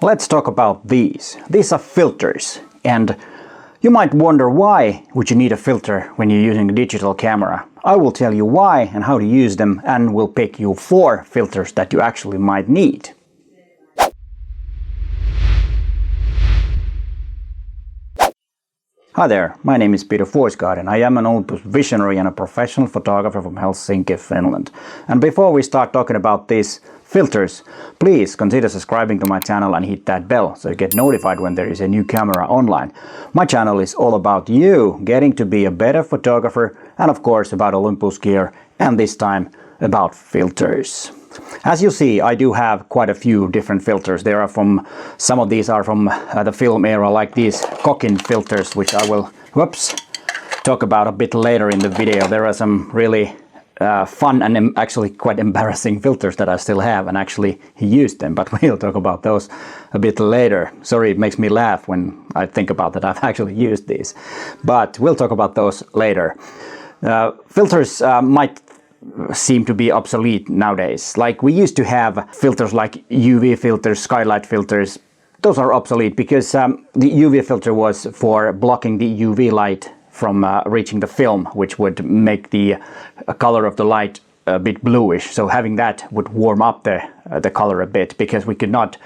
Let's talk about these. These are filters, and you might wonder why would you need a filter when you're using a digital camera. I will tell you why and how to use them, and will pick you 4 filters that you actually might need. Hi there, my name is Peter Forsgaard and I am an Olympus visionary and a professional photographer from Helsinki, Finland. And before we start talking about these filters, please consider subscribing to my channel and hit that bell so you get notified when there is a new camera online. My channel is all about you getting to be a better photographer, and of course about Olympus gear, and this time about filters. As you see, I do have quite a few different filters. Some of these are from the film era, like these Cokin filters, which I will talk about a bit later in the video. There are some really fun and actually quite embarrassing filters that I still have and actually used them, but we'll talk about those a bit later. Sorry, it makes me laugh when I think about that I've actually used these, but we'll talk about those later. Filters might seem to be obsolete nowadays. Like, we used to have filters like UV filters, skylight filters. Those are obsolete because the UV filter was for blocking the UV light from reaching the film, which would make the color of the light a bit bluish. So having that would warm up the color a bit, because we could not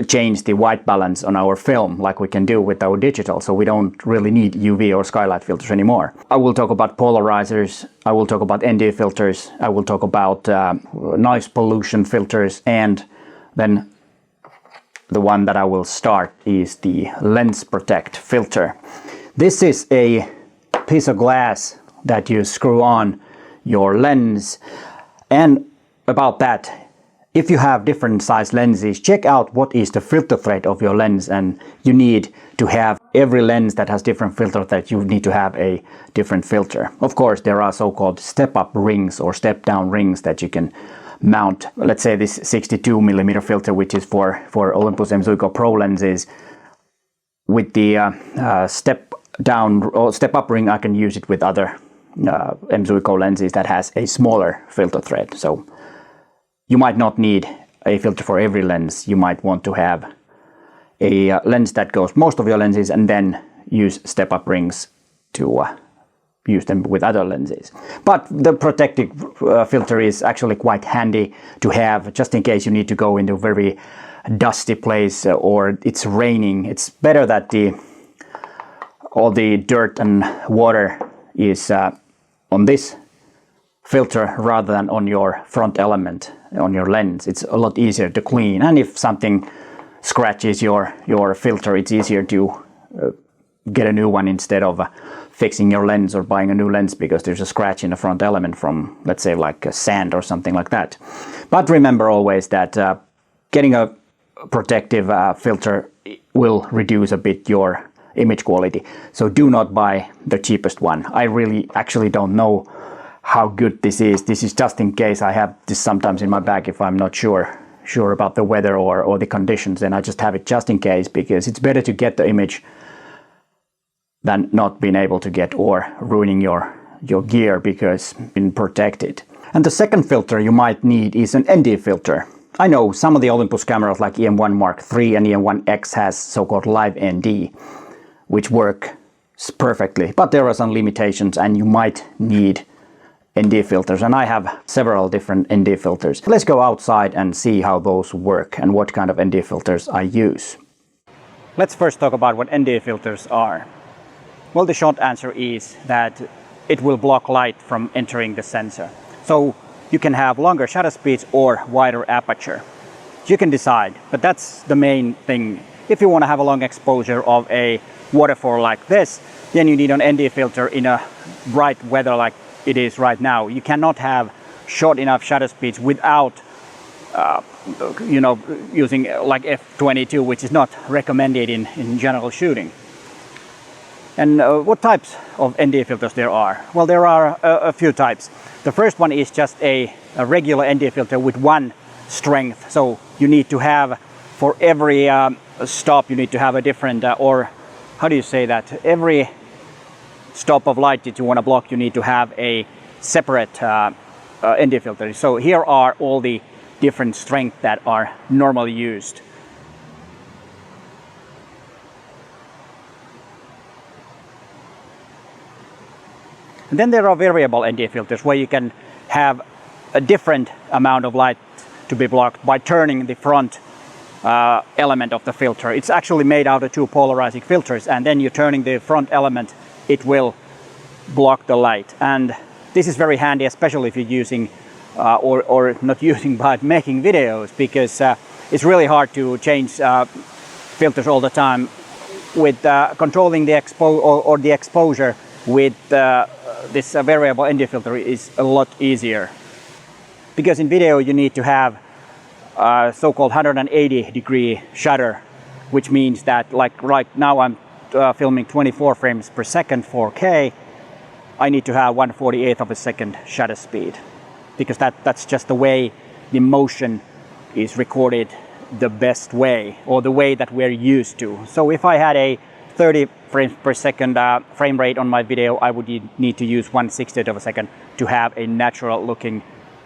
change the white balance on our film like we can do with our digital, so we don't really need UV or skylight filters anymore. I will talk about polarizers, I will talk about ND filters, I will talk about noise pollution filters, and then the one that I will start is the lens protect filter. This is a piece of glass that you screw on your lens, and about that, if you have different size lenses, check out what is the filter thread of your lens, and you need to have every lens that has different filter that you need to have a different filter. Of course, there are so-called step-up rings or step-down rings that you can mount. Let's say this 62mm filter, which is for Olympus M.Zuiko Pro lenses. With the step-down or step-up ring, I can use it with other M.Zuiko lenses that has a smaller filter thread. So you might not need a filter for every lens. You might want to have a lens that goes most of your lenses, and then use step-up rings to use them with other lenses. But the protective filter is actually quite handy to have, just in case you need to go into a very dusty place or it's raining. It's better that all the dirt and water is on this filter rather than on your front element on your lens. It's a lot easier to clean, and if something scratches your filter, it's easier to get a new one instead of fixing your lens or buying a new lens because there's a scratch in the front element from, let's say, like sand or something like that. But remember always that getting a protective filter will reduce a bit your image quality, so do not buy the cheapest one. I really actually don't know how good this is. This is just in case. I have this sometimes in my bag if I'm not sure about the weather or the conditions, then I just have it just in case, because it's better to get the image than not being able to get or ruining your gear because it's been protected. And the second filter you might need is an ND filter. I know some of the Olympus cameras like EM1 Mark III and EM1X has so-called live ND, which works perfectly, but there are some limitations and you might need ND filters, and I have several different ND filters. Let's go outside and see how those work and what kind of ND filters I use. Let's first talk about what ND filters are. Well, the short answer is that it will block light from entering the sensor. So you can have longer shutter speeds or wider aperture. You can decide, but that's the main thing. If you want to have a long exposure of a waterfall like this, then you need an ND filter in a bright weather like it is right now. You cannot have short enough shutter speeds without using like f/22, which is not recommended in general shooting. And what types of ND filters there are? Well, there are a few types. The first one is just a regular ND filter with one strength. So you need to have, for every stop, you need to have a different, or how do you say that? Every stop of light that you want to block, you need to have a separate ND filter. So here are all the different strengths that are normally used. And then there are variable ND filters where you can have a different amount of light to be blocked by turning the front element of the filter. It's actually made out of two polarizing filters, and then you're turning the front element, it will block the light. And this is very handy, especially if you're using or not using but making videos, because it's really hard to change filters all the time. With controlling the the exposure with this variable ND filter is a lot easier, because in video you need to have so-called 180-degree shutter, which means that, like right now I'm filming 24 frames per second 4K, I need to have 1/48 of a second shutter speed, because that's just the way the motion is recorded the best way, or the way that we're used to. So if I had a 30 frames per second frame rate on my video, I would need to use 1/60th of a second to have a natural looking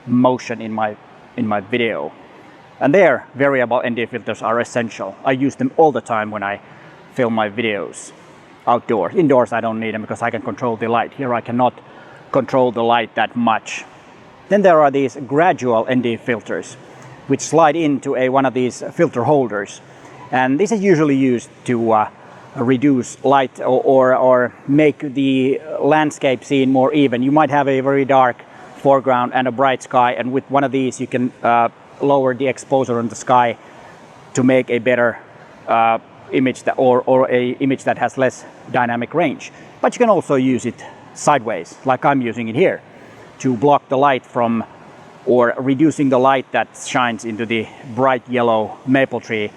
motion in my video. And there, variable ND filters are essential. I use them all the time when I film my videos outdoors. Indoors I don't need them because I can control the light. Here I cannot control the light that much. Then there are these gradual ND filters, which slide into one of these filter holders. And this is usually used to reduce light or make the landscape scene more even. You might have a very dark foreground and a bright sky, and with one of these you can lower the exposure on the sky to make a better image or a image that has less dynamic range. But you can also use it sideways, like I'm using it here, to block the light from, or reducing the light that shines into the bright yellow maple tree,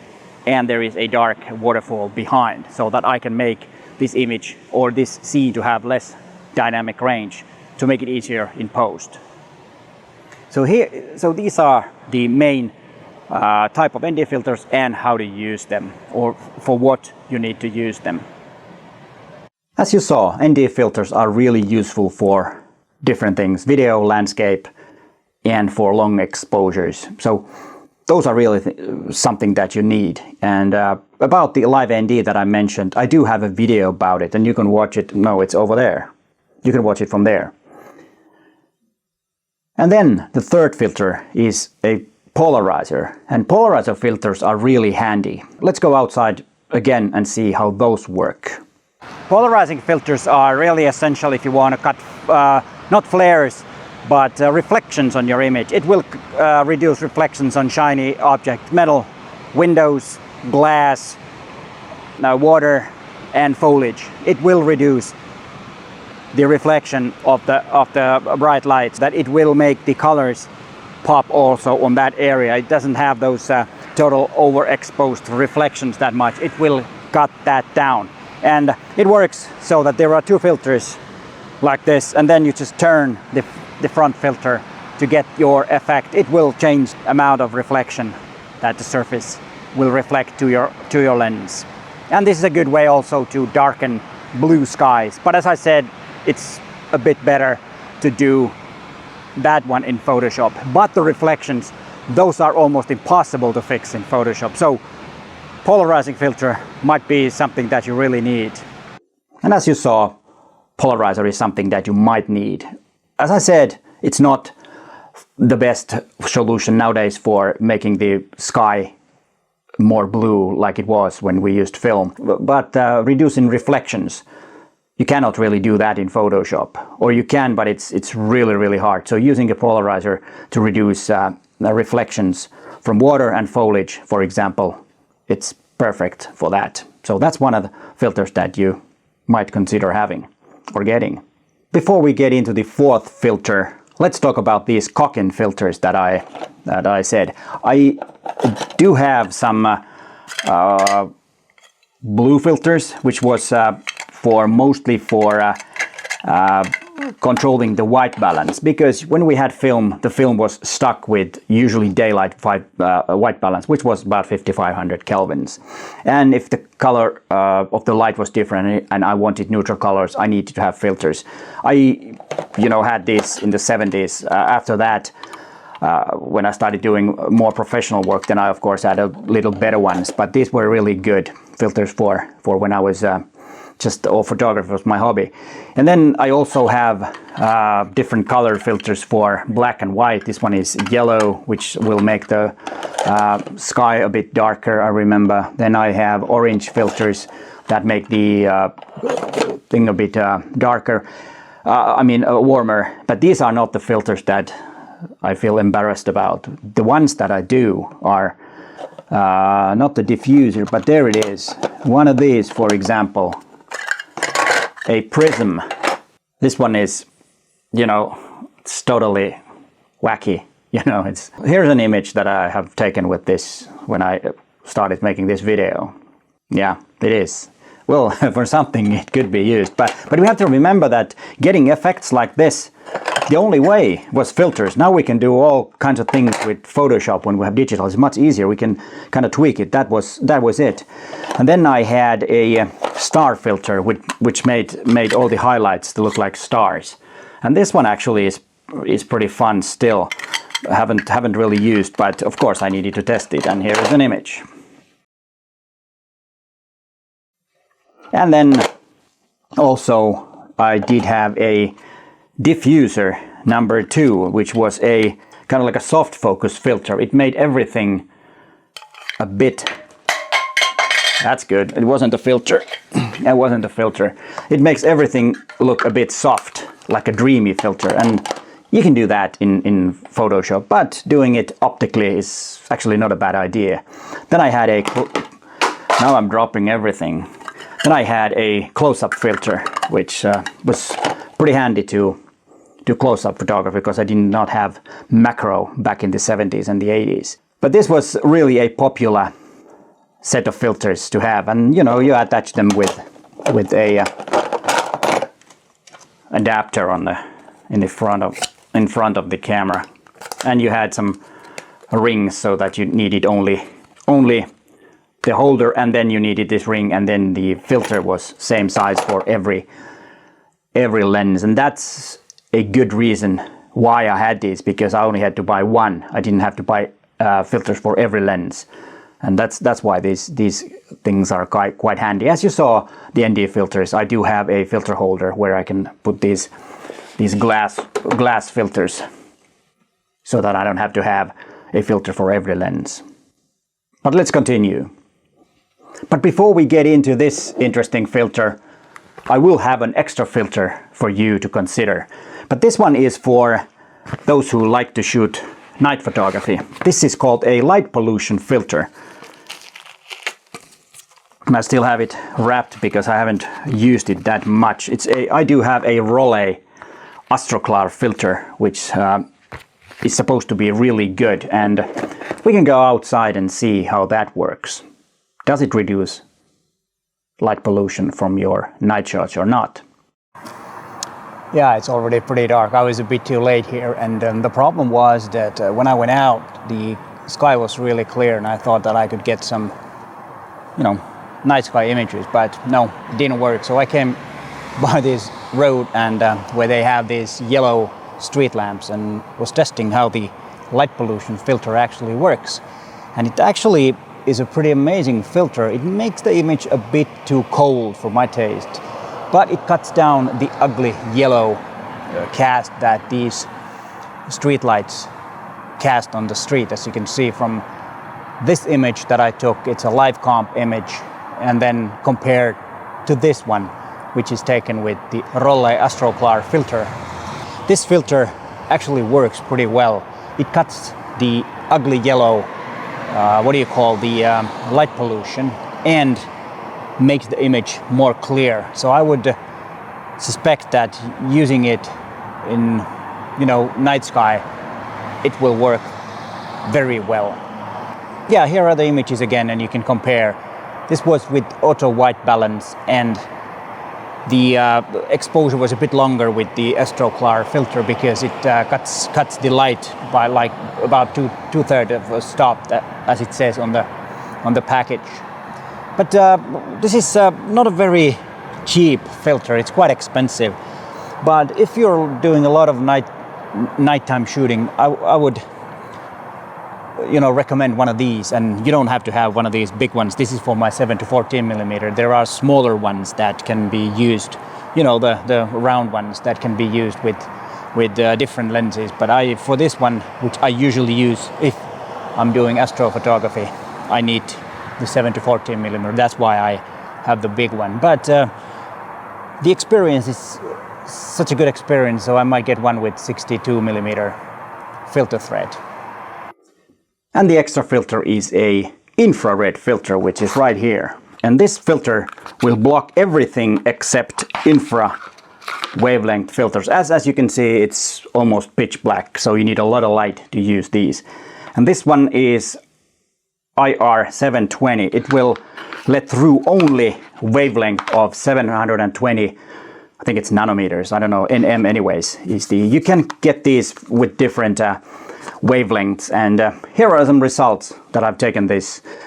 and there is a dark waterfall behind, so that I can make this image or this scene to have less dynamic range, to make it easier in post. So these are the main type of ND filters and how to use them, or for what you need to use them. As you saw, ND filters are really useful for different things: video, landscape, and for long exposures. So those are really something that you need. And about the live ND that I mentioned, I do have a video about it, and you can watch it. No, it's over there. You can watch it from there. And then the third filter is a polarizer, and polarizer filters are really handy. Let's go outside again and see how those work. Polarizing filters are really essential if you want to cut not flares, but reflections on your image. It will reduce reflections on shiny objects, metal, windows, glass, water, and foliage. It will reduce the reflection of the bright lights, that it will make the colors pop also on that area. It doesn't have those total overexposed reflections that much. It will cut that down. And it works so that there are two filters like this, and then you just turn the front filter to get your effect. It will change the amount of reflection that the surface will reflect to your lens. And this is a good way also to darken blue skies. But as I said, it's a bit better to do that one in Photoshop. But the reflections, those are almost impossible to fix in Photoshop. So polarizing filter might be something that you really need. And as you saw, polarizer is something that you might need. As I said, it's not the best solution nowadays for making the sky more blue like it was when we used film. But reducing reflections, you cannot really do that in Photoshop. Or you can, but it's really, really hard. So using a polarizer to reduce reflections from water and foliage, for example, it's perfect for that. So that's one of the filters that you might consider having or getting. Before we get into the fourth filter, let's talk about these Cokin filters that I said. I do have some blue filters, which was mostly for controlling the white balance, because when we had film, the film was stuck with usually daylight white balance, which was about 5500 kelvins. And if the color of the light was different and I wanted neutral colors, I needed to have filters. I had this in the 70s. After that, when I started doing more professional work, then I of course had a little better ones, but these were really good filters for when I was just all photography was my hobby. And then I also have different color filters for black and white. This one is yellow, which will make the sky a bit darker, I remember. Then I have orange filters that make the thing a bit darker. Warmer. But these are not the filters that I feel embarrassed about. The ones that I do are not the diffuser, but there it is. One of these, for example, a prism. This one is, it's totally wacky. Here's an image that I have taken with this when I started making this video. Yeah, it is. Well, for something it could be used, but we have to remember that getting effects like this, the only way was filters. Now we can do all kinds of things with Photoshop when we have digital. It's much easier. We can kind of tweak it. That was it. And then I had a star filter which made all the highlights to look like stars. And this one actually is pretty fun still. I haven't really used, but of course I needed to test it. And here is an image. And then also I did have a diffuser number 2, which was a kind of like a soft focus filter. It made everything a bit... That's good. It wasn't a filter. It wasn't a filter. It makes everything look a bit soft, like a dreamy filter. And you can do that in Photoshop, but doing it optically is actually not a bad idea. Then I had a... Now I'm dropping everything. Then I had a close-up filter, which was pretty handy to do close-up photography because I did not have macro back in the 70s and the 80s. But this was really a popular set of filters to have, and you attach them with a adapter in front of the camera, and you had some rings so that you needed only the holder, and then you needed this ring, and then the filter was same size for every lens. And that's a good reason why I had these, because I only had to buy one. I didn't have to buy filters for every lens, and that's why these things are quite handy. As you saw the ND filters, I do have a filter holder where I can put these glass filters so that I don't have to have a filter for every lens. But let's continue. But before we get into this interesting filter, I will have an extra filter for you to consider. But this one is for those who like to shoot night photography. This is called a light pollution filter. And I still have it wrapped because I haven't used it that much. I do have a Rollei Astroclar filter, which is supposed to be really good. And we can go outside and see how that works. Does it reduce light pollution from your night shots or not? Yeah, it's already pretty dark. I was a bit too late here, and the problem was that when I went out, the sky was really clear, and I thought that I could get some, night sky images, but no, it didn't work. So I came by this road and where they have these yellow street lamps, and was testing how the light pollution filter actually works. And it actually is a pretty amazing filter. It makes the image a bit too cold for my taste, but it cuts down the ugly yellow cast that these street lights cast on the street. As you can see from this image that I took, it's a live comp image, and then compared to this one, which is taken with the Rollei Astroclar filter. This filter actually works pretty well. It cuts the ugly yellow light pollution, and makes the image more clear. So I would suspect that using it in night sky, it will work very well. Yeah, here are the images again, and you can compare. This was with auto white balance, and the exposure was a bit longer with the Astroclar filter because it cuts the light by like about two-thirds of a stop, as it says on the package. But this is not a very cheap filter. It's quite expensive. But if you're doing a lot of nighttime shooting, I would recommend one of these, and you don't have to have one of these big ones. This is for my 7 to 14 millimeter. There are smaller ones that can be used, the round ones that can be used with different lenses. But for this one, which I usually use if I'm doing astrophotography, I need the 7 to 14 millimeter. That's why I have the big one. But the experience is such a good experience, so I might get one with 62 millimeter filter thread. And the extra filter is a infrared filter, which is right here. And this filter will block everything except infra wavelength filters. As you can see, it's almost pitch black, so you need a lot of light to use these. And this one is IR 720. It will let through only wavelength of 720, I think it's nanometers, I don't know, nm anyways. You can get these with different wavelengths, and here are some results that I've taken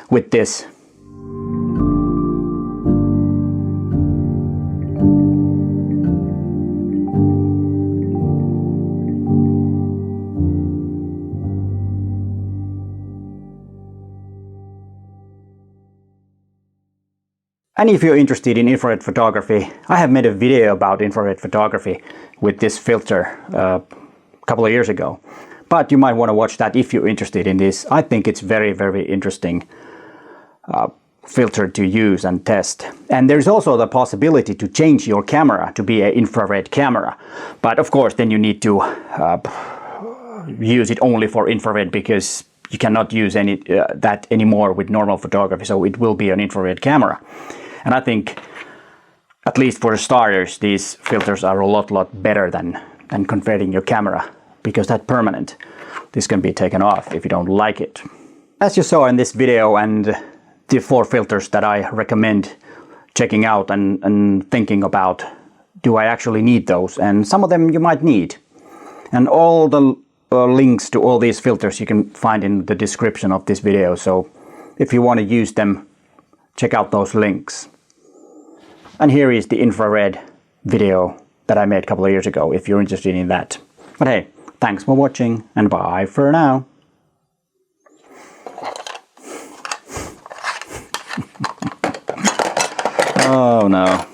with this. And if you're interested in infrared photography, I have made a video about infrared photography with this filter a couple of years ago. But you might want to watch that if you're interested in this. I think it's very, very interesting filter to use and test. And there's also the possibility to change your camera to be an infrared camera. But of course, then you need to use it only for infrared, because you cannot use that anymore with normal photography. So it will be an infrared camera. And I think, at least for starters, these filters are a lot better than converting your camera, because that's permanent. This can be taken off if you don't like it. As you saw in this video, and the 4 filters that I recommend checking out and thinking about, do I actually need those? And some of them you might need. And all the links to all these filters you can find in the description of this video. So if you want to use them, check out those links. And here is the infrared video that I made a couple of years ago, if you're interested in that. But hey, thanks for watching, and bye for now. Oh no.